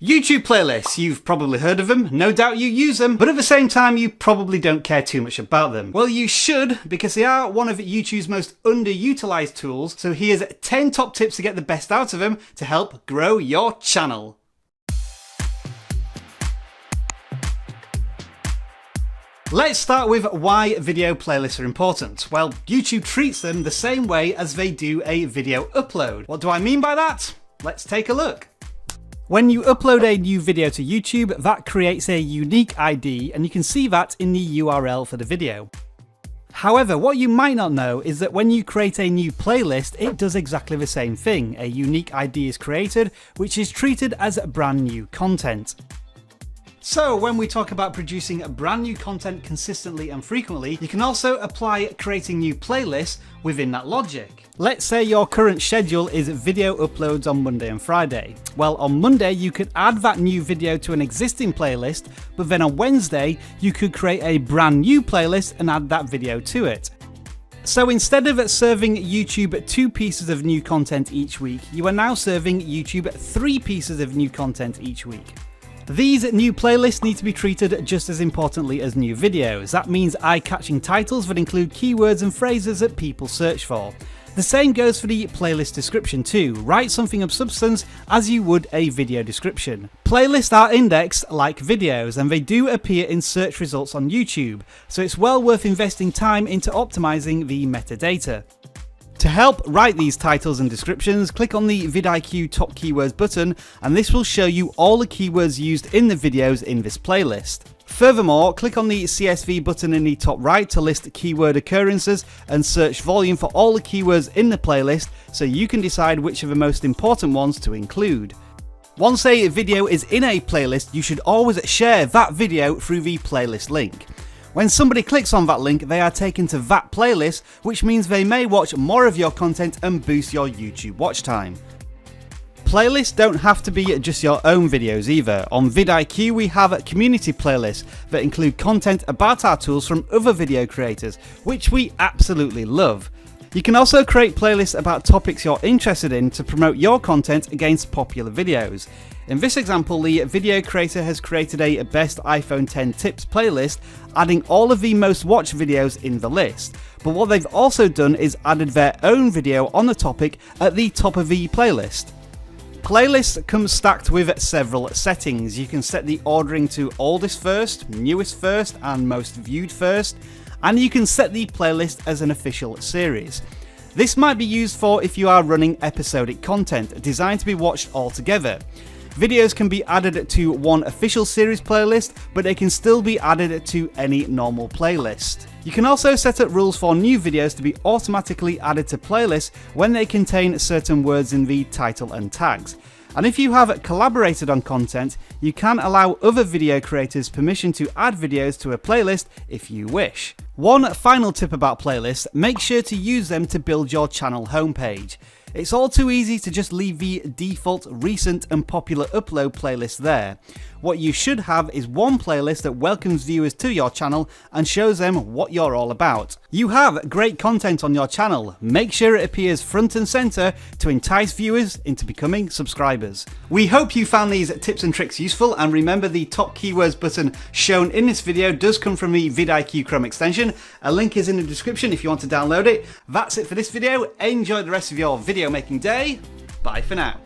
YouTube playlists, you've probably heard of them, no doubt you use them, but at the same time you probably don't care too much about them. Well, you should, because they are one of YouTube's most underutilized tools, so here's 10 top tips to get the best out of them to help grow your channel. Let's start with why video playlists are important. Well, YouTube treats them the same way as they do a video upload. What do I mean by that? Let's take a look. When you upload a new video to YouTube, that creates a unique ID, and you can see that in the URL for the video. However, what you might not know is that when you create a new playlist, it does exactly the same thing. A unique ID is created, which is treated as brand new content. So when we talk about producing brand new content consistently and frequently, you can also apply creating new playlists within that logic. Let's say your current schedule is video uploads on Monday and Friday. Well, on Monday you could add that new video to an existing playlist, but then on Wednesday you could create a brand new playlist and add that video to it. So instead of serving YouTube 2 pieces of new content each week, you are now serving YouTube 3 pieces of new content each week. These new playlists need to be treated just as importantly as new videos. That means eye-catching titles that include keywords and phrases that people search for. The same goes for the playlist description too. Write something of substance as you would a video description. Playlists are indexed like videos, and they do appear in search results on YouTube, so it's well worth investing time into optimizing the metadata. To help write these titles and descriptions, click on the vidIQ top keywords button, and this will show you all the keywords used in the videos in this playlist. Furthermore, click on the CSV button in the top right to list keyword occurrences and search volume for all the keywords in the playlist, so you can decide which are the most important ones to include. Once a video is in a playlist, you should always share that video through the playlist link. When somebody clicks on that link, they are taken to that playlist, which means they may watch more of your content and boost your YouTube watch time. Playlists don't have to be just your own videos either. On vidIQ we have community playlists that include content about our tools from other video creators, which we absolutely love. You can also create playlists about topics you're interested in to promote your content against popular videos. In this example, the video creator has created a best iPhone 10 tips playlist, adding all of the most watched videos in the list. But what they've also done is added their own video on the topic at the top of the playlist. Playlists come stacked with several settings. You can set the ordering to oldest first, newest first, and most viewed first, and you can set the playlist as an official series. This might be used for if you are running episodic content designed to be watched all together. Videos can be added to one official series playlist, but they can still be added to any normal playlist. You can also set up rules for new videos to be automatically added to playlists when they contain certain words in the title and tags. And if you have collaborated on content, you can allow other video creators permission to add videos to a playlist if you wish. One final tip about playlists: make sure to use them to build your channel homepage. It's all too easy to just leave the default recent and popular upload playlist there. What you should have is one playlist that welcomes viewers to your channel and shows them what you're all about. You have great content on your channel. Make sure it appears front and center to entice viewers into becoming subscribers. We hope you found these tips and tricks useful, and remember the top keywords button shown in this video does come from the vidIQ Chrome extension. A link is in the description if you want to download it. That's it for this video. Enjoy the rest of your video making day. Bye for now.